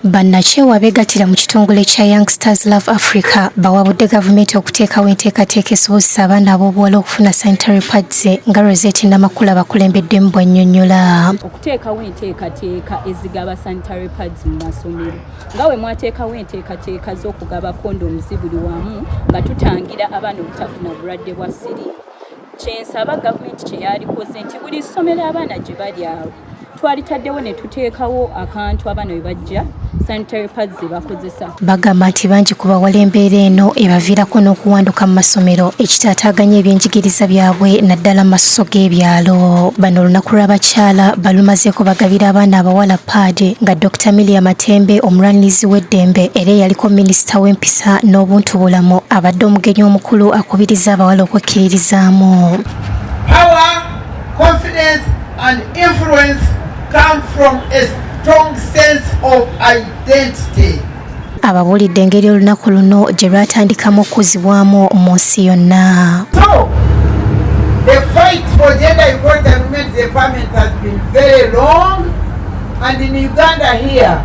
Bannakyewa beegattira mu kitongole kya Youngsters Love Africa bawabudde gavumenti okuteekawo enteekateeka esobozesa abaana ab'obuwala okufuna sanitary pads nga Rosette Namakula bakulembeddemu bw'annyonnyola. Okuteekawo enteekateeka ezigaba sanitary pads mu masomero nga bwe mwateekawo enteekateeka z'okugaba kondomuzi buli wamu nga tutangira abaana obutafuna bulwadde bwa siriimu. Kyensaba gavumenti kye yalikoze nti buli ssomero abaana gye bali awo twalitaddewo ne tuteekawo akantu abaana we bajja sanitary pads ze bakozesa. Bagamba nti bangi ku bawala embeera eno ebaviirako n'okuwanduka mu masomero ekitaataaganya ebyenjigiriza byabwe naddala mu masuso g'ebyalo. Bano olunaku lw'abakyala balumazeeko bagabira abaana abawala paadi nga Dr. Milia Matembe omulwanirizi w'eddembe era eyaliko minisita w'empisa n'obuntubulamu abadde omugenyi omukulu akubiriza abawala okwekkiririzaamu. Power, confidence and influence come from a strong sense of identity. Ababuulidde engeri olunaku luno gye lwatandikamu okuzibwamu mu nsi yonna. So, the fight for gender equality and women's empowerment has been very long, and in Uganda here,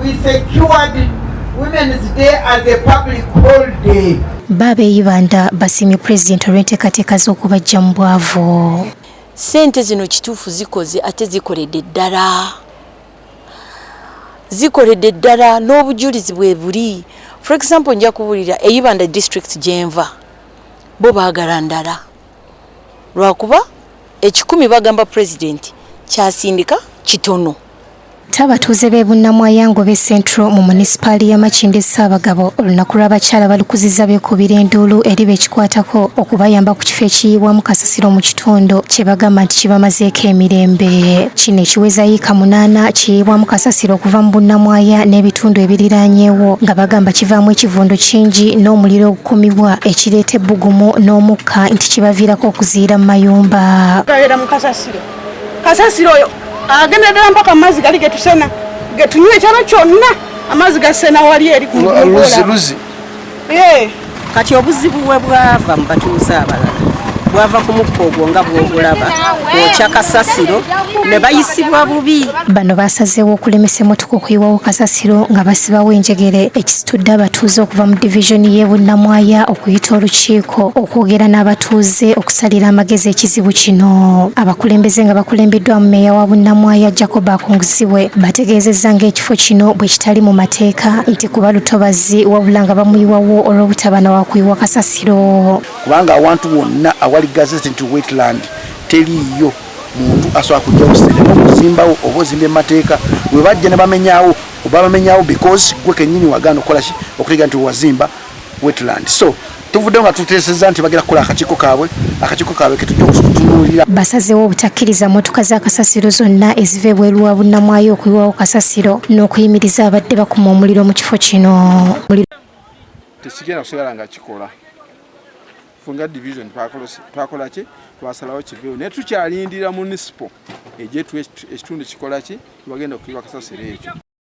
we secured Women's Day as a public holiday. Babeeyibanda basimye Pulezidenti olw'enteekateeka z'okubajja mu bwavu. Sente zino kituufu zikoze ate zikoledde ddala. Zikoledde ddala n'obujulizi bwe buli. For example nja kubuulira Eyibanda district gyenva bo baagala ndala. Lwakuba 10 bagamba President kyasindika kitono. Abatuuze b'e Bunnamwayango b'e Central mu munisipaali ya Makindye Ssaabagabo olunaku lw'abakyala balukuzizza beekubira enduulu eri beekikwatako okubayamba ku kifo ekiyiibwamu kasasiro mu kitundu kye bagamba nti kibamazeeko emirembe. Kino ekiweza yiika 8 kiyiibwamu kasasiro okuva mu Bunnamwaya n'ebitundu ebiriraanyeewo nga bagamba kivaamu ekivundo kingi n'omuliro ogukumibwa ekireeta ebbugumu n'omukka nti kibaviirako okuziira mu mayumba. Kasasiro oyo agenda ddala mpaka amazzi gali getusena getunywa ekyalo kyonna amazzi gasena wali eri ku luzi. Kati obuzibu bwe bwava mu batuuze abalala bwava ku mukka ogwo nga bw'ogulaba kwokya kasasiro ne bayisibwa bubi. Bano basazeewo okulemesa emmotoka okuyiwawo kasasiro nga basibawo enjegere ekisitudde abatuuze okuva mu divisioni y'e Bunnamwaya okuyita olukiiko okwogera n'abatuuze okusalira amagezi ekizibu kino. Abakulembeze nga bakulembeddwa mu mmeeya wa Bunnamwaya Jacob Akungusibwe bategeezezza ng'ekifo kino bwe kitali mu mateeka nti kuba lutobazi wabula nga bamuyiwawo olw'obutaba na wakuyiwa kasasiro. Kubanga awantu wonna awali gazetted wetland teriyo muntu asobola kujja kuserema okuzimbawo oba ozimba emateeka we bajja ne bamenyaawo oba bamenyaawo because gwe kennyini wagaana okukola ki okutegeera nti wazimba wetland. So tuvuddewo nga tuteesezza nti bagenda kukola akakiiko kaabwe ketujja okutunuulira. Basazeewo obutakkiriza mmotoka za kasasiro zonna eziva ebweru wa Bunnamwaya okuyiwawo kasasiro n'okuyimiriza abadde bakuma omuliro mu kifo kino. Tekigenda kusigala nga kikola. Funga division twakola ki twasalawo kiveewo naye tukyalindira municipal ekitundu kikola ki bagenda okuyiwa kasasiro ekyo.